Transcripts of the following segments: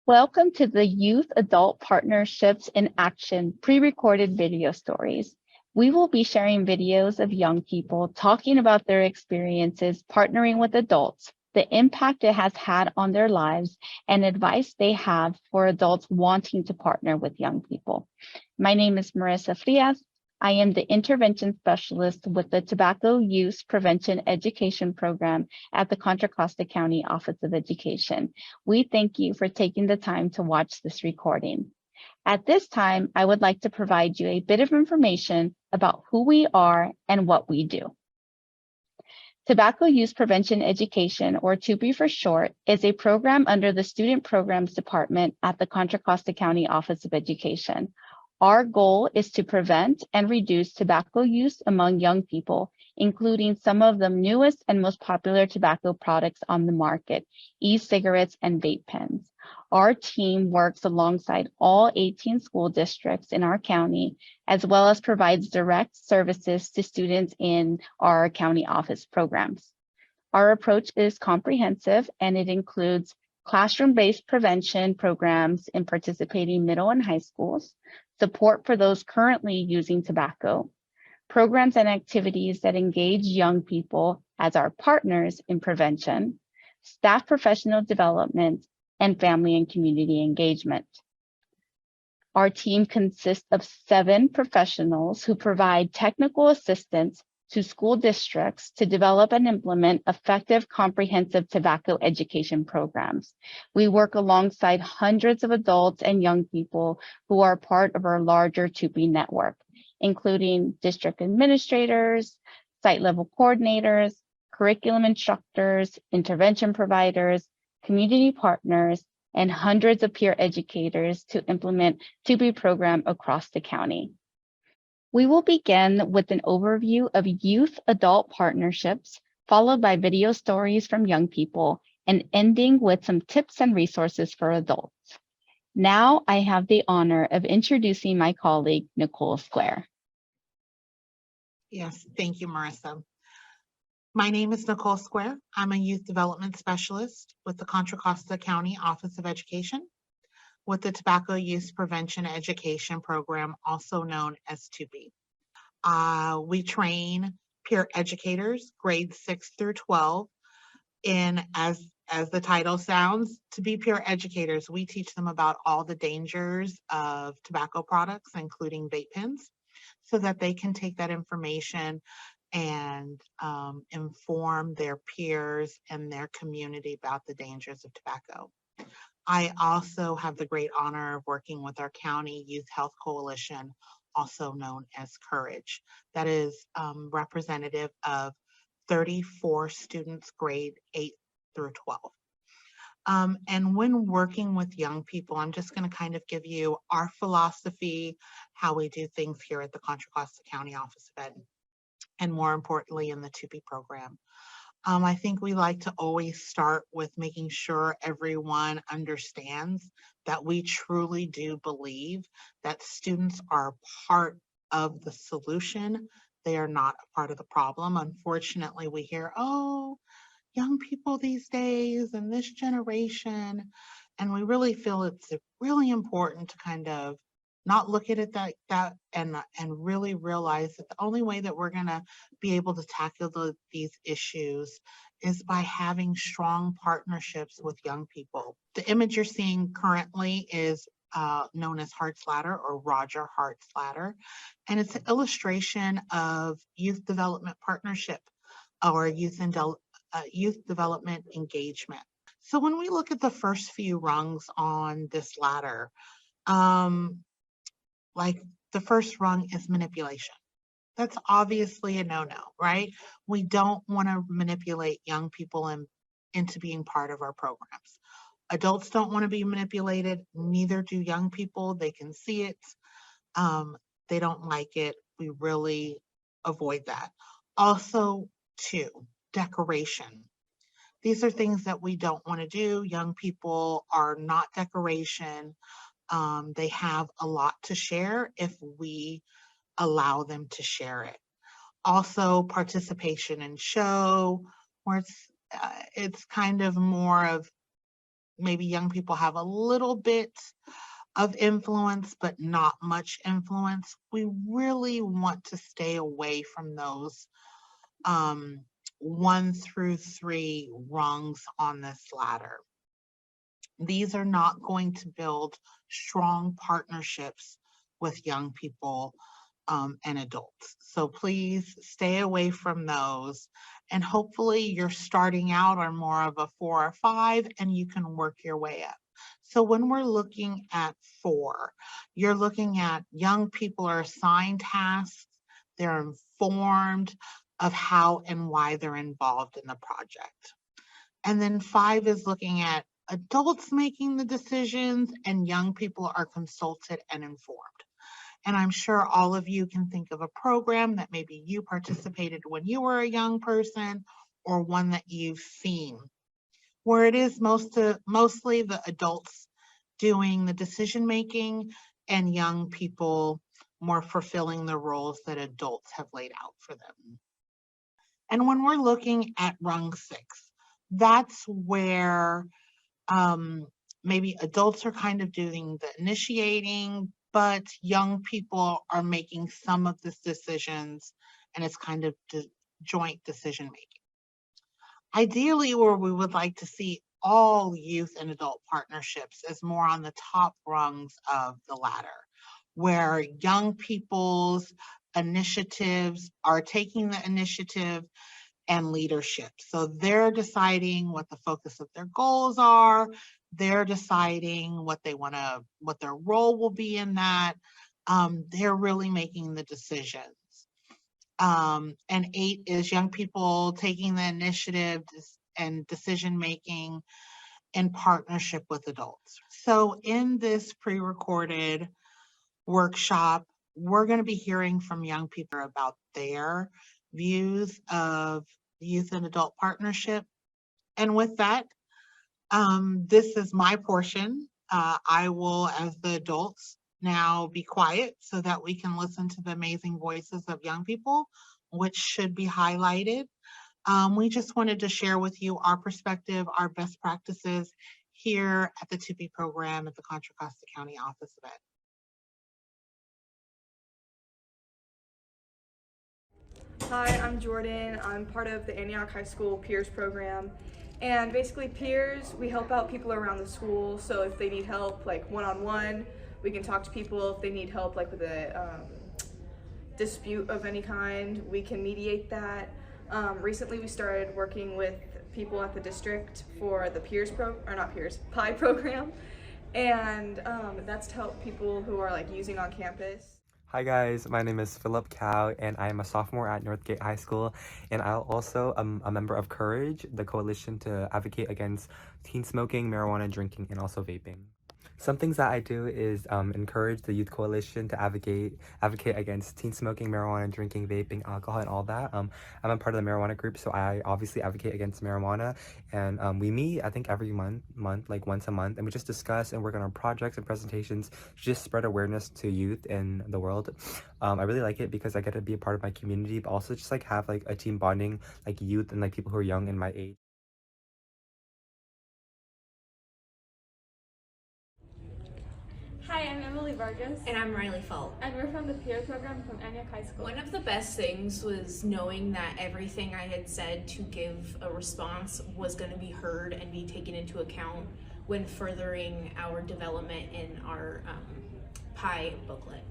Welcome to the Youth Adult Partnerships in Action pre-recorded video stories. We will be sharing videos of young people talking about their experiences partnering with adults, the impact it has had on their lives, and advice they have for adults wanting to partner with young people. My name is Marissa Frias. I am the intervention specialist with the Tobacco Use Prevention Education Program at the Contra Costa County Office of Education. We thank you for taking the time to watch this recording. At this time, I would like to provide you a bit of information about who we are and what we do. Tobacco Use Prevention Education, or TUPE for short, is a program under the Student Programs Department at the Contra Costa County Office of Education. Our goal is to prevent and reduce tobacco use among young people, including some of the newest and most popular tobacco products on the market, e-cigarettes and vape pens. Our team works alongside all 18 school districts in our county, as well as provides direct services to students in our county office programs. Our approach is comprehensive, and it includes classroom-based prevention programs in participating middle and high schools, support for those currently using tobacco, programs and activities that engage young people as our partners in prevention, staff professional development, and family and community engagement. Our team consists of 7 professionals who provide technical assistance to school districts to develop and implement effective, comprehensive tobacco education programs. We work alongside hundreds of adults and young people who are part of our larger TUPE network, including district administrators, site-level coordinators, curriculum instructors, intervention providers, community partners, and hundreds of peer educators to implement TUPE program across the county. We will begin with an overview of youth-adult partnerships, followed by video stories from young people, and ending with some tips and resources for adults. Now I have the honor of introducing my colleague, Nicole Square. Yes, thank you, Marissa. My name is Nicole Square. I'm a youth development specialist with the Contra Costa County Office of Education, with the Tobacco Use Prevention Education Program, also known as TUPE. We train peer educators, grades 6 through 12, in, as the title sounds, to be peer educators. We teach them about all the dangers of tobacco products, including vape pens, so that they can take that information and inform their peers and their community about the dangers of tobacco. I also have the great honor of working with our County Youth Health Coalition, also known as Courage, that is representative of 34 students grade 8 through 12. And when working with young people, I'm just going to kind of give you our philosophy, how we do things here at the Contra Costa County Office of Ed, and more importantly in the TUPE program. I think we like to always start with making sure everyone understands that we truly do believe that students are part of the solution. They are not a part of the problem. Unfortunately, we hear, oh, young people these days and this generation, and we really feel it's really important to kind of not look at it that and really realize that the only way that we're going to be able to tackle these issues is by having strong partnerships with young people. The image you're seeing currently is known as Hart's Ladder, or Roger Hart's Ladder, and it's an illustration of youth development partnership or youth development engagement. So when we look at the first few rungs on this ladder, like the first rung is manipulation. That's obviously a no-no, right? We don't want to manipulate young people into being part of our programs. Adults don't want to be manipulated, neither do young people. They can see it. They don't like it. We really avoid that. Also, 2, decoration. These are things that we don't want to do. Young people are not decoration. They have a lot to share if we allow them to share it. Also, participation in show, where it's kind of more of maybe young people have a little bit of influence, but not much influence. We really want to stay away from those 1 through 3 rungs on this ladder. These are not going to build strong partnerships with young people and adults. So please stay away from those. And hopefully you're starting out on more of a 4 or 5 and you can work your way up. So when we're looking at 4, you're looking at young people are assigned tasks, they're informed of how and why they're involved in the project. And then 5 is looking at adults making the decisions and young people are consulted and informed. And I'm sure all of you can think of a program that maybe you participated when you were a young person or one that you've seen, where it is mostly the adults doing the decision making and young people more fulfilling the roles that adults have laid out for them. And when we're looking at rung 6, that's where maybe adults are kind of doing the initiating, but young people are making some of the decisions, and it's kind of joint decision making. Ideally, where we would like to see all youth and adult partnerships is more on the top rungs of the ladder, where young people's initiatives are taking the initiative and leadership. So they're deciding what the focus of their goals are. They're deciding what their role will be in that. They're really making the decisions. And 8 is young people taking the initiative and decision-making in partnership with adults. So in this pre-recorded workshop, we're going to be hearing from young people about their views of youth and adult partnership. And with that, this is my portion. I will, as the adults, now be quiet so that we can listen to the amazing voices of young people, which should be highlighted. We just wanted to share with you our perspective, our best practices here at the 2P program at the Contra Costa County Office of Ed. Hi, I'm Jordan. I'm part of the Antioch High School Peers program. And basically peers, we help out people around the school. So if they need help like one-on-one, we can talk to people. If they need help like with a dispute of any kind, we can mediate that. Recently we started working with people at the district for the PIE program. And that's to help people who are like using on campus. Hi guys, my name is Philip Cow and I am a sophomore at Northgate High School, and I'm also a member of Courage, the coalition to advocate against teen smoking, marijuana drinking, and also vaping. Some things that I do is encourage the youth coalition to advocate against teen smoking, marijuana drinking, vaping, alcohol, and all that. I'm a part of the marijuana group, so I obviously advocate against marijuana, and we meet I think every month, like once a month, and we just discuss and work on our projects and presentations to just spread awareness to youth in the world. I really like it because I get to be a part of my community, but also just like have like a team bonding, like youth and like people who are young in my age. Hi, I'm Emily Vargas. And I'm Riley Felt. And we're from the peer program from Antioch High School. One of the best things was knowing that everything I had said to give a response was going to be heard and be taken into account when furthering our development in our PIE booklet.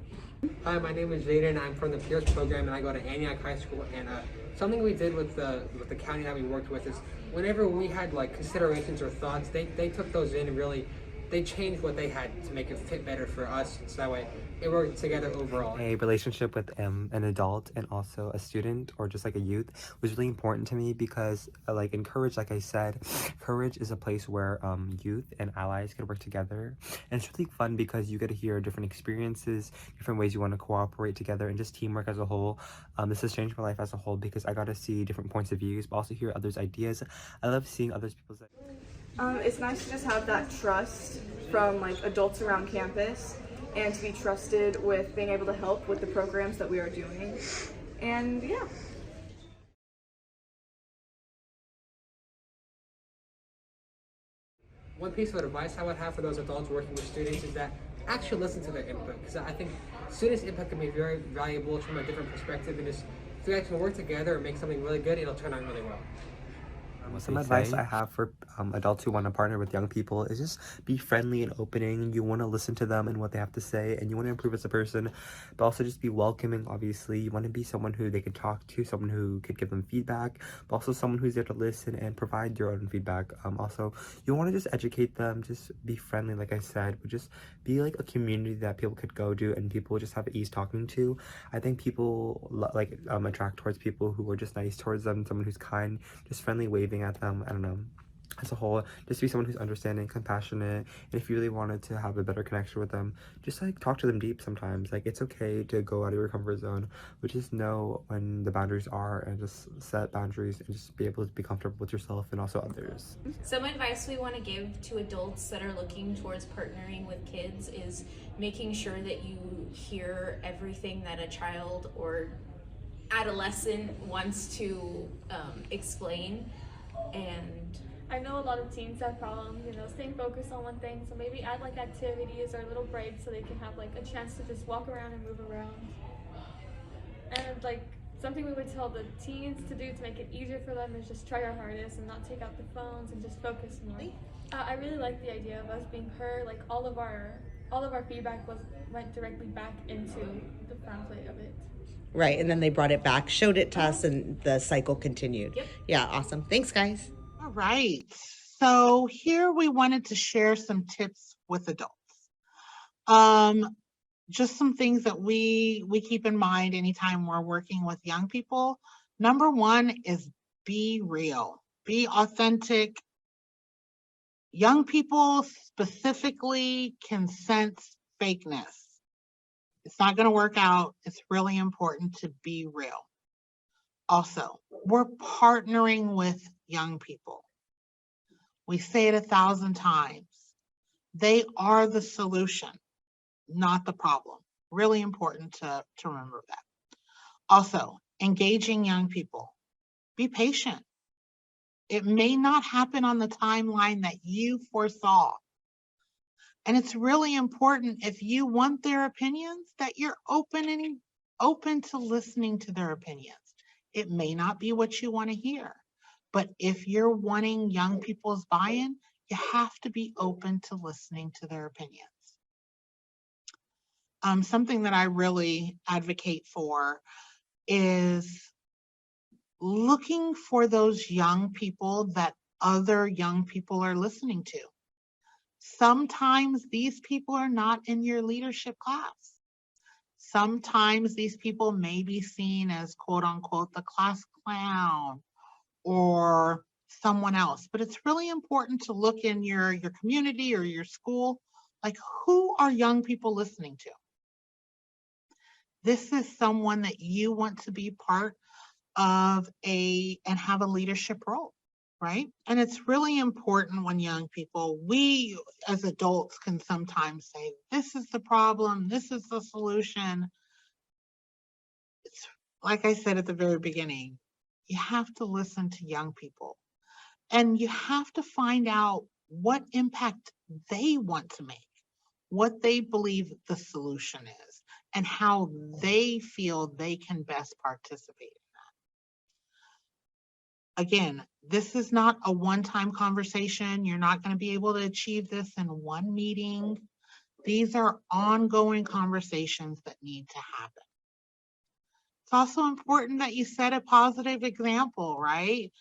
Hi, my name is Jaden. I'm from the Peers program and I go to Antioch High School. And something we did with the county that we worked with is whenever we had like considerations or thoughts, they took those in and really they changed what they had to make it fit better for us, so that way it worked together overall. A relationship with an adult and also a student or just like a youth was really important to me because like in Courage, like I said, Courage is a place where youth and allies can work together, and it's really fun because you get to hear different experiences, different ways you want to cooperate together, and just teamwork as a whole. This has changed my life as a whole because I got to see different points of views, but also hear others' ideas. I love seeing others people's ideas. It's nice to just have that trust from like adults around campus and to be trusted with being able to help with the programs that we are doing. And yeah. one piece of advice I would have for those adults working with students is that actually listen to their input, because I think students' input can be very valuable from a different perspective, and just if we actually work together and make something really good, it'll turn out really well. What Some they advice say. I have for adults who want to partner with young people is just be friendly and opening. You want to listen to them and what they have to say, and you want to improve as a person, but also just be welcoming. Obviously, you want to be someone who they can talk to, someone who could give them feedback, but also someone who's there to listen and provide your own feedback. Also, you want to just educate them, just be friendly, like I said, but just be like a community that people could go to and people just have ease talking to. I think people attract towards people who are just nice towards them, someone who's kind, just friendly, waving at them. I don't know. As a whole, just be someone who's understanding, compassionate, and if you really wanted to have a better connection with them, just like talk to them deep sometimes. Like, it's okay to go out of your comfort zone, but just know when the boundaries are and just set boundaries and just be able to be comfortable with yourself and also others. Some advice we want to give to adults that are looking towards partnering with kids is making sure that you hear everything that a child or adolescent wants to explain. And I know a lot of teens have problems, staying focused on one thing. So maybe add like activities or little breaks so they can have like a chance to just walk around and move around. And like something we would tell the teens to do to make it easier for them is just try your hardest and not take out the phones and just focus more. I really like the idea of us being heard. Like all of our feedback went directly back into the pamphlet of it. Right, and then they brought it back, showed it to us, and the cycle continued. Yep. Yeah, awesome. Thanks, guys. All right. So here we wanted to share some tips with adults. Just some things that we keep in mind anytime we're working with young people. Number one is be real, be authentic. Young people specifically can sense fakeness. It's not going to work out. It's really important to be real. Also, we're partnering with young people. We say it 1,000 times. They are the solution, not the problem. Really important to remember that. Also, engaging young people. Be patient. It may not happen on the timeline that you foresaw. And it's really important, if you want their opinions, that you're open to listening to their opinions. It may not be what you want to hear, but if you're wanting young people's buy-in, you have to be open to listening to their opinions. Something that I really advocate for is looking for those young people that other young people are listening to. Sometimes these people are not in your leadership class. Sometimes these people may be seen as quote unquote the class clown or someone else, but it's really important to look in your community or your school, like, who are young people listening to? This is someone that you want to be part of and have a leadership role, right? And it's really important when young people, we as adults can sometimes say, this is the problem, this is the solution. It's like I said at the very beginning, you have to listen to young people and you have to find out what impact they want to make, what they believe the solution is, and how they feel they can best participate in that. Again, this is not a one-time conversation. You're not going to be able to achieve this in one meeting. These are ongoing conversations that need to happen. It's also important that you set a positive example, right?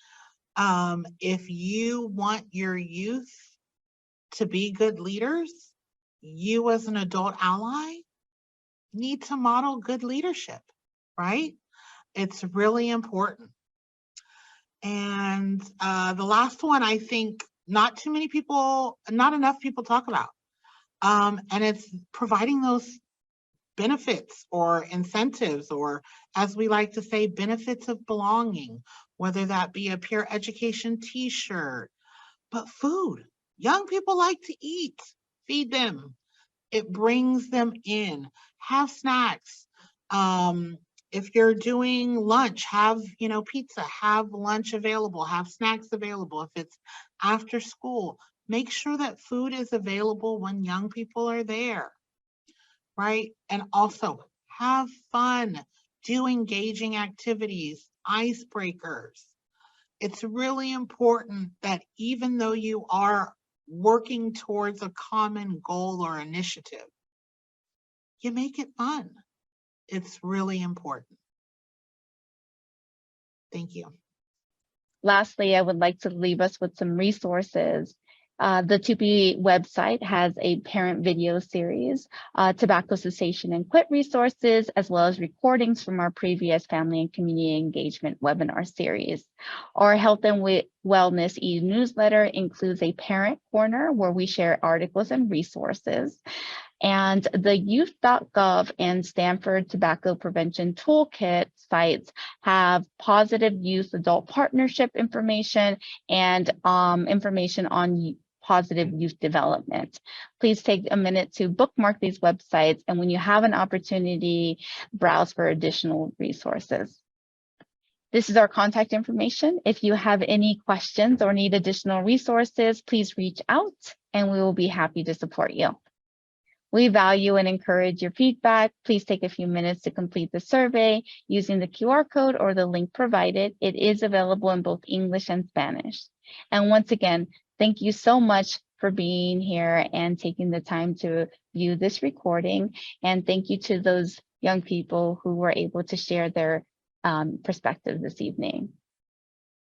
If you want your youth to be good leaders, you as an adult ally need to model good leadership, right? It's really important. And the last one, I think not enough people talk about. And it's providing those benefits or incentives, or as we like to say, benefits of belonging, whether that be a peer education t-shirt, but food. Young people like to eat, feed them. It brings them in. Have snacks. If you're doing lunch, have, pizza, have lunch available, have snacks available. If it's after school, Make sure that food is available when young people are there, right? And also have fun, do engaging activities, icebreakers. It's really important that even though you are working towards a common goal or initiative, you make it fun. It's really important. Thank you. Lastly, I would like to leave us with some resources. The 2P website has a parent video series, tobacco cessation and quit resources, as well as recordings from our previous family and community engagement webinar series. Our health and wellness e-newsletter includes a parent corner where we share articles and resources. And the youth.gov and Stanford Tobacco Prevention Toolkit sites have positive youth adult partnership information and information on positive youth development. Please take a minute to bookmark these websites, and when you have an opportunity, browse for additional resources. This is our contact information. If you have any questions or need additional resources, please reach out and we will be happy to support you. We value and encourage your feedback. Please take a few minutes to complete the survey using the QR code or the link provided. It is available in both English and Spanish. And once again, thank you so much for being here and taking the time to view this recording. And thank you to those young people who were able to share their perspective this evening.